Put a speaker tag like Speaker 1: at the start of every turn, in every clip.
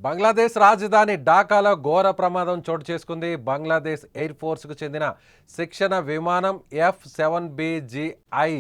Speaker 1: బంగ్లాదేశ్ రాజధాని ఢాకాలో ఘోర ప్రమాదం చోటు చేసుకుంది. బంగ్లాదేశ్ ఎయిర్ ఫోర్స్కు చెందిన శిక్షణ విమానం F-7BGI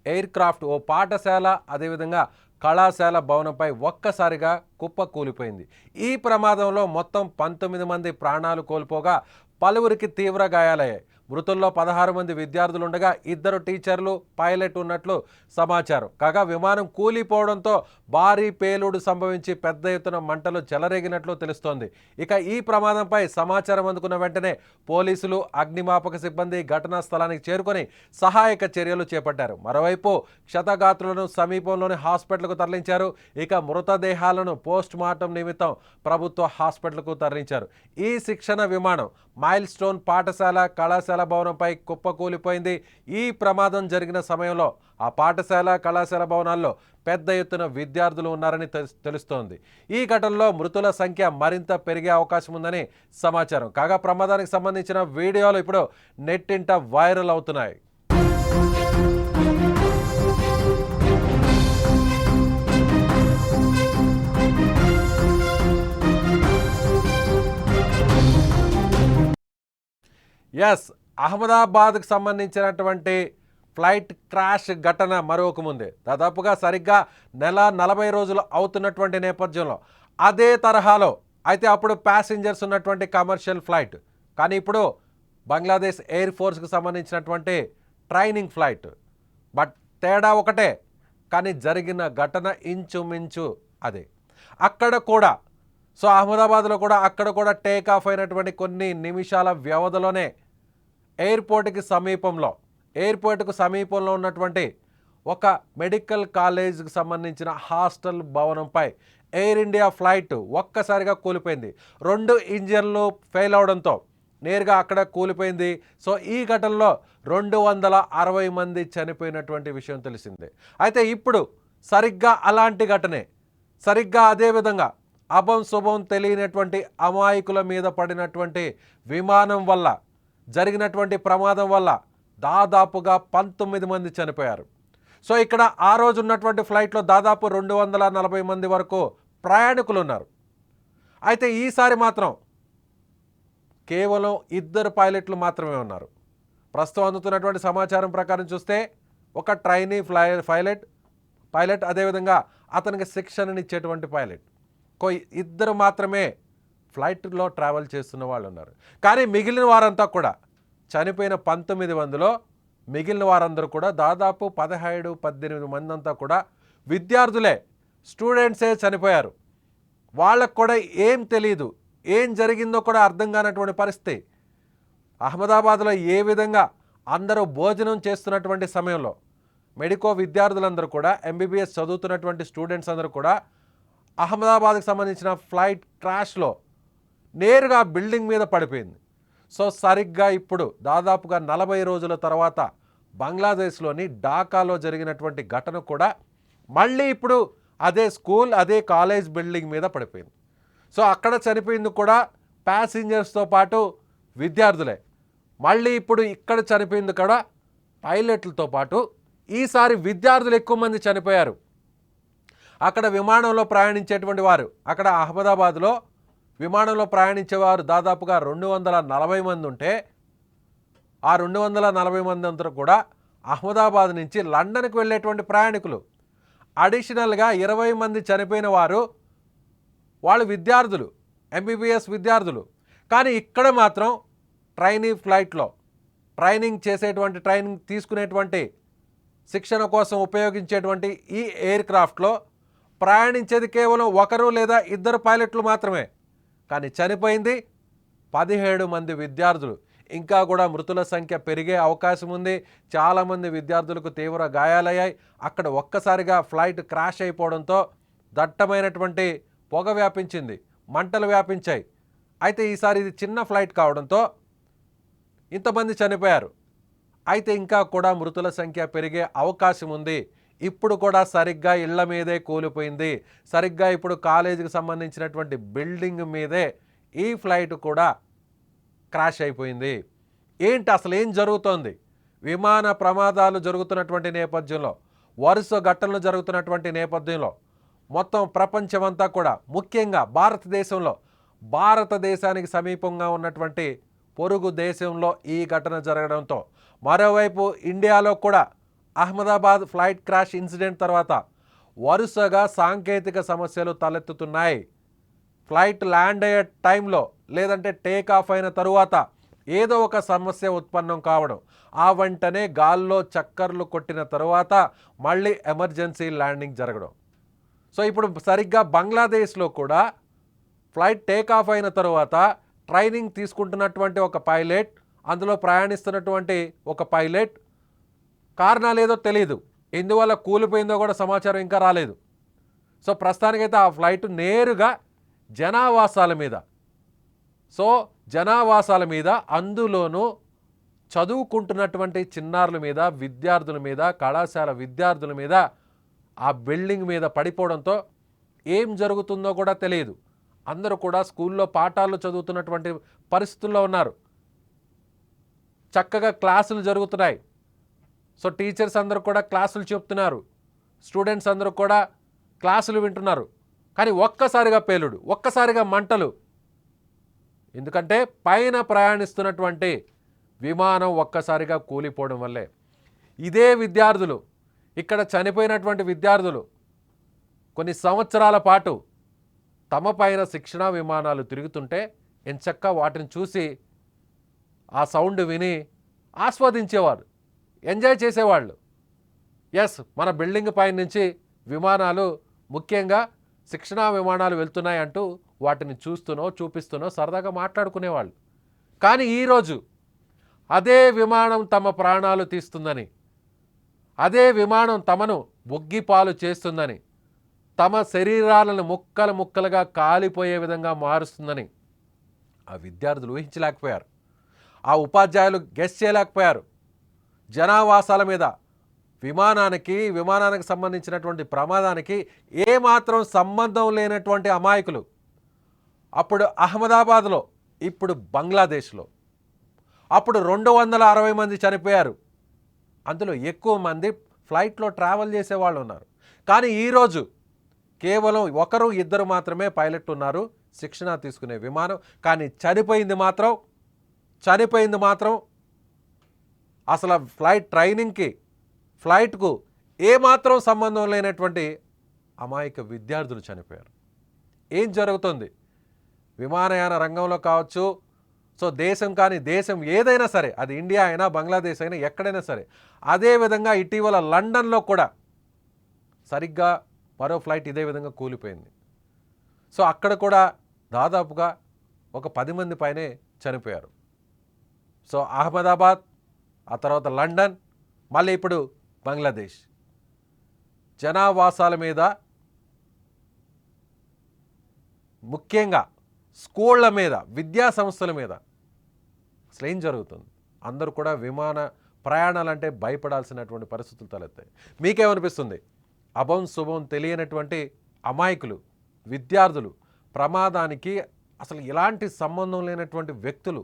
Speaker 1: ఎయిర్ క్రాఫ్ట్ ఓ పాఠశాల అదేవిధంగా కళాశాల భవనంపై ఒక్కసారిగా కుప్పకూలిపోయింది. ఈ ప్రమాదంలో మొత్తం 19 మంది ప్రాణాలు కోల్పోగా పలువురికి తీవ్ర గాయాలయ్యాయి. మృతుల్లో 16 మంది విద్యార్థులు ఉండగా 2 టీచర్లు, పైలట్ ఉన్నట్లు సమాచారం. కాగా విమానం కూలిపోవడంతో భారీ పేలుడు సంభవించి పెద్ద ఎత్తున మంటలు చెలరేగినట్లు తెలుస్తోంది. ఇక ఈ ప్రమాదంపై సమాచారం అందుకున్న వెంటనే పోలీసులు, అగ్నిమాపక సిబ్బంది ఘటనా స్థలానికి చేరుకొని సహాయక చర్యలు చేపట్టారు. మరోవైపు క్షతగాత్రులను సమీపంలోని హాస్పిటల్కు తరలించారు. ఇక మృతదేహాలను పోస్ట్ మార్టం నిమిత్తం ప్రభుత్వ హాస్పిటల్కు తరలించారు. ఈ శిక్షణ విమానం మైల్ స్టోన్ పాఠశాల కళాశాల భవనంపై కుప్పకూలిపోయింది. ఈ ప్రమాదం జరిగిన సమయంలో ఆ పాఠశాల కళాశాల భవనాల్లో పెద్ద ఎత్తున విద్యార్థులు ఉన్నారని తెలుస్తోంది. ఈ ఘటనలో మృతుల సంఖ్య మరింత పెరిగే అవకాశం ఉందని సమాచారం. కాగా ప్రమాదానికి సంబంధించిన వీడియోలు ఇప్పుడు నెట్టింట వైరల్ అవుతున్నాయి. ఎస్, అహ్మదాబాద్కు సంబంధించినటువంటి ఫ్లైట్ క్రాష్ ఘటన మరొక ముందే దాదాపుగా సరిగ్గా నెల 40 రోజులు అవుతున్నటువంటి నేపథ్యంలో అదే తరహాలో అయితే అప్పుడు ప్యాసింజర్స్ ఉన్నటువంటి కమర్షియల్ ఫ్లైట్, కానీ ఇప్పుడు బంగ్లాదేశ్ ఎయిర్ ఫోర్స్కి సంబంధించినటువంటి ట్రైనింగ్ ఫ్లైట్. బట్ తేడా ఒకటే, కానీ జరిగిన ఘటన ఇంచుమించు అదే. అక్కడ కూడా అహ్మదాబాద్లో కూడా అక్కడ కూడా టేక్ ఆఫ్ అయినటువంటి కొన్ని నిమిషాల వ్యవధిలోనే ఎయిర్పోర్ట్కు సమీపంలో ఉన్నటువంటి ఒక మెడికల్ కాలేజ్కి సంబంధించిన హాస్టల్ భవనంపై ఎయిర్ ఇండియా ఫ్లైట్ ఒక్కసారిగా కూలిపోయింది. 2 ఇంజన్లు ఫెయిల్ అవడంతో నేరుగా అక్కడ కూలిపోయింది. ఈ ఘటనలో 260 మంది చనిపోయినటువంటి విషయం తెలిసిందే. అయితే ఇప్పుడు సరిగ్గా అలాంటి ఘటనే, సరిగ్గా అదేవిధంగా అభం శుభం తెలియనటువంటి అమాయకుల మీద పడినటువంటి విమానం వల్ల జరిగినటువంటి ప్రమాదం వల్ల దాదాపుగా 19 మంది చనిపోయారు. ఇక్కడ ఆ రోజు ఉన్నటువంటి ఫ్లైట్లో దాదాపు 240 మంది వరకు ప్రయాణికులు ఉన్నారు. అయితే ఈసారి మాత్రం కేవలం 2 పైలట్లు మాత్రమే ఉన్నారు. ప్రస్తుతం అందుతున్నటువంటి సమాచారం ప్రకారం చూస్తే ఒక ట్రైనీ పైలట్ అదేవిధంగా అతనికి శిక్షణనిచ్చేటువంటి పైలట్, 2 మాత్రమే ఫ్లైట్లో ట్రావెల్ చేస్తున్న వాళ్ళు ఉన్నారు. కానీ మిగిలిన వారంతా కూడా చనిపోయిన 19 మందిలో మిగిలిన వారందరూ కూడా దాదాపు 17-18 మంది అంతా కూడా విద్యార్థులే, స్టూడెంట్సే చనిపోయారు. వాళ్ళకు కూడా ఏం తెలియదు, ఏం జరిగిందో కూడా అర్థం కానటువంటి పరిస్థితి. అహ్మదాబాద్లో ఏ విధంగా అందరూ భోజనం చేస్తున్నటువంటి సమయంలో మెడికో విద్యార్థులందరూ కూడా, MBBS చదువుతున్నటువంటి స్టూడెంట్స్ అందరూ కూడా అహ్మదాబాద్కి సంబంధించిన ఫ్లైట్ క్రాష్లో నేరుగా బిల్డింగ్ మీద పడిపోయింది. సరిగ్గా ఇప్పుడు దాదాపుగా 40 రోజుల తర్వాత బంగ్లాదేశ్లోని ఢాకాలో జరిగినటువంటి ఘటన కూడా మళ్ళీ ఇప్పుడు అదే స్కూల్, అదే కాలేజ్ బిల్డింగ్ మీద పడిపోయింది. అక్కడ చనిపోయింది కూడా ప్యాసింజర్స్తో పాటు విద్యార్థులే. మళ్ళీ ఇప్పుడు ఇక్కడ చనిపోయింది కూడా పైలట్లతో పాటు ఈసారి విద్యార్థులు ఎక్కువ మంది చనిపోయారు. అక్కడ విమానంలో ప్రయాణించేటువంటి వారు, అక్కడ అహ్మదాబాద్లో విమానంలో ప్రయాణించేవారు దాదాపుగా 240 మంది ఉంటే ఆ 240 మంది అంతా కూడా అహ్మదాబాద్ నుంచి లండన్కి వెళ్ళేటువంటి ప్రయాణికులు. అడిషనల్గా 20 మంది చనిపోయిన వాళ్ళు విద్యార్థులు, MBBS విద్యార్థులు. కానీ ఇక్కడ మాత్రం ట్రైనీ ఫ్లైట్లో ట్రైనింగ్ తీసుకునేటువంటి శిక్షణ కోసం ఉపయోగించేటువంటి ఈ ఎయిర్ క్రాఫ్ట్లో ప్రయాణించేది కేవలం 1 లేదా 2 పైలట్లు మాత్రమే. కానీ చనిపోయింది 17 మంది విద్యార్థులు. ఇంకా కూడా మృతుల సంఖ్య పెరిగే అవకాశం ఉంది. చాలామంది విద్యార్థులకు తీవ్ర గాయాలయ్యాయి. అక్కడ ఒక్కసారిగా ఫ్లైట్ క్రాష్ అయిపోవడంతో దట్టమైనటువంటి పొగ వ్యాపించింది, మంటలు వ్యాపించాయి. అయితే ఈసారి ఇది చిన్న ఫ్లైట్ కావడంతో ఇంతమంది చనిపోయారు. అయితే ఇంకా కూడా మృతుల సంఖ్య పెరిగే అవకాశం ఉంది. ఇప్పుడు కూడా సరిగ్గా ఇళ్ల మీదే కూలిపోయింది. సరిగ్గా ఇప్పుడు కాలేజీకి సంబంధించినటువంటి బిల్డింగ్ మీదే ఈ ఫ్లైట్ కూడా క్రాష్ అయిపోయింది. ఏంటి అసలు ఏం జరుగుతోంది? విమాన ప్రమాదాలు జరుగుతున్నటువంటి నేపథ్యంలో, వరుస ఘటనలు జరుగుతున్నటువంటి నేపథ్యంలో మొత్తం ప్రపంచమంతా కూడా, ముఖ్యంగా భారతదేశానికి సమీపంగా ఉన్నటువంటి పొరుగు దేశంలో ఈ ఘటన జరగడంతో, మరోవైపు ఇండియాలో కూడా అహ్మదాబాద్ ఫ్లైట్ క్రాష్ ఇన్సిడెంట్ తర్వాత వరుసగా సాంకేతిక సమస్యలు తలెత్తుతున్నాయి. ఫ్లైట్ ల్యాండ్ అయ్యే టైంలో లేదంటే టేక్ ఆఫ్ అయిన తరువాత ఏదో ఒక సమస్య ఉత్పన్నం కావడం, ఆ వెంటనే గాల్లో చక్కర్లు కొట్టిన తరువాత మళ్ళీ ఎమర్జెన్సీ ల్యాండింగ్ జరగడం. సో ఇప్పుడు సరిగ్గా బంగ్లాదేశ్లో కూడా ఫ్లైట్ టేక్ ఆఫ్ అయిన తరువాత ట్రైనింగ్ తీసుకుంటున్నటువంటి ఒక పైలట్, అందులో ప్రయాణిస్తున్నటువంటి ఒక పైలట్, కారణాలు ఏదో తెలియదు, ఎందువల్ల కూలిపోయిందో కూడా సమాచారం ఇంకా రాలేదు. సో ప్రస్తుతానికైతే ఆ ఫ్లైట్ నేరుగా జనావాసాల మీద, అందులోనూ చదువుకుంటున్నటువంటి చిన్నారుల మీద, విద్యార్థుల మీద, కళాశాల విద్యార్థుల మీద ఆ బిల్డింగ్ మీద పడిపోవడంతో ఏం జరుగుతుందో కూడా తెలియదు. అందరూ కూడా స్కూల్లో పాఠాలు చదువుతున్నటువంటి పరిస్థితుల్లో ఉన్నారు. చక్కగా క్లాసులు జరుగుతున్నాయి. సో టీచర్స్ అందరూ కూడా క్లాసులు చెప్తున్నారు, స్టూడెంట్స్ అందరూ కూడా క్లాసులు వింటున్నారు. కానీ ఒక్కసారిగా పేలుడు, ఒక్కసారిగా మంటలు. ఎందుకంటే పైన ప్రయాణిస్తున్నటువంటి విమానం ఒక్కసారిగా కూలిపోవడం వల్లే. ఇదే విద్యార్థులు, ఇక్కడ చనిపోయినటువంటి విద్యార్థులు కొన్ని సంవత్సరాల పాటు తమ పైన శిక్షణా విమానాలు తిరుగుతుంటే ఎంచక్కా వాటిని చూసి ఆ సౌండ్ విని ఆస్వాదించేవారు, ఎంజాయ్ చేసేవాళ్ళు. ఎస్, మన బిల్డింగ్ పై నుంచి విమానాలు, ముఖ్యంగా శిక్షణా విమానాలు వెళ్తున్నాయి అంటూ వాటిని చూపిస్తూనో సరదాగా మాట్లాడుకునేవాళ్ళు. కానీ ఈరోజు అదే విమానం తమ ప్రాణాలు తీస్తుందని, అదే విమానం తమను బొగ్గిపాలు చేస్తుందని, తమ శరీరాలను ముక్కలుగా కాలిపోయే విధంగా మారుస్తుందని ఆ విద్యార్థులు ఊహించలేకపోయారు, ఆ ఉపాధ్యాయులు గెస్ చేయలేకపోయారు. జనావాసాల మీద విమానానికి సంబంధించినటువంటి ప్రమాదానికి ఏమాత్రం సంబంధం లేనటువంటి అమాయకులు అప్పుడు అహ్మదాబాద్లో, ఇప్పుడు బంగ్లాదేశ్లో. అప్పుడు 260 మంది చనిపోయారు. అందులో ఎక్కువ మంది ఫ్లైట్లో ట్రావెల్ చేసేవాళ్ళు ఉన్నారు. కానీ ఈరోజు కేవలం 1-2 మాత్రమే పైలట్ ఉన్నారు, శిక్షణ తీసుకునే విమానం. కానీ చనిపోయింది మాత్రం అసలు ఫ్లైట్కు ఏమాత్రం సంబంధం లేనటువంటి అమాయక విద్యార్థులు చనిపోయారు. ఏం జరుగుతుంది విమానయాన రంగంలో కావచ్చు, సో దేశం ఏదైనా సరే, అది ఇండియా అయినా బంగ్లాదేశ్ అయినా ఎక్కడైనా సరే. అదేవిధంగా ఇటీవల లండన్లో కూడా సరిగ్గా మరో ఫ్లైట్ ఇదే విధంగా కూలిపోయింది. సో అక్కడ కూడా దాదాపుగా ఒక 10 మంది పైనే చనిపోయారు. సో అహ్మదాబాద్, ఆ తర్వాత లండన్, మళ్ళీ ఇప్పుడు బంగ్లాదేశ్. జనావాసాల మీద, ముఖ్యంగా స్కూళ్ళ మీద, విద్యా సంస్థల మీద అసలు ఏం జరుగుతుంది? అందరూ కూడా విమాన ప్రయాణాలంటే భయపడాల్సినటువంటి పరిస్థితులు తలెత్తాయి. మీకేమనిపిస్తుంది? అభం శుభం తెలియనటువంటి అమాయకులు, విద్యార్థులు, ప్రమాదానికి అసలు ఎలాంటి సంబంధం లేనటువంటి వ్యక్తులు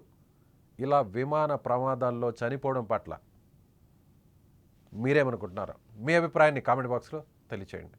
Speaker 1: ఇలా విమాన ప్రమాదాల్లో చనిపోవడం పట్ల మీరేమనుకుంటున్నారో మీ అభిప్రాయాన్ని కామెంట్ బాక్స్లో తెలియచేయండి.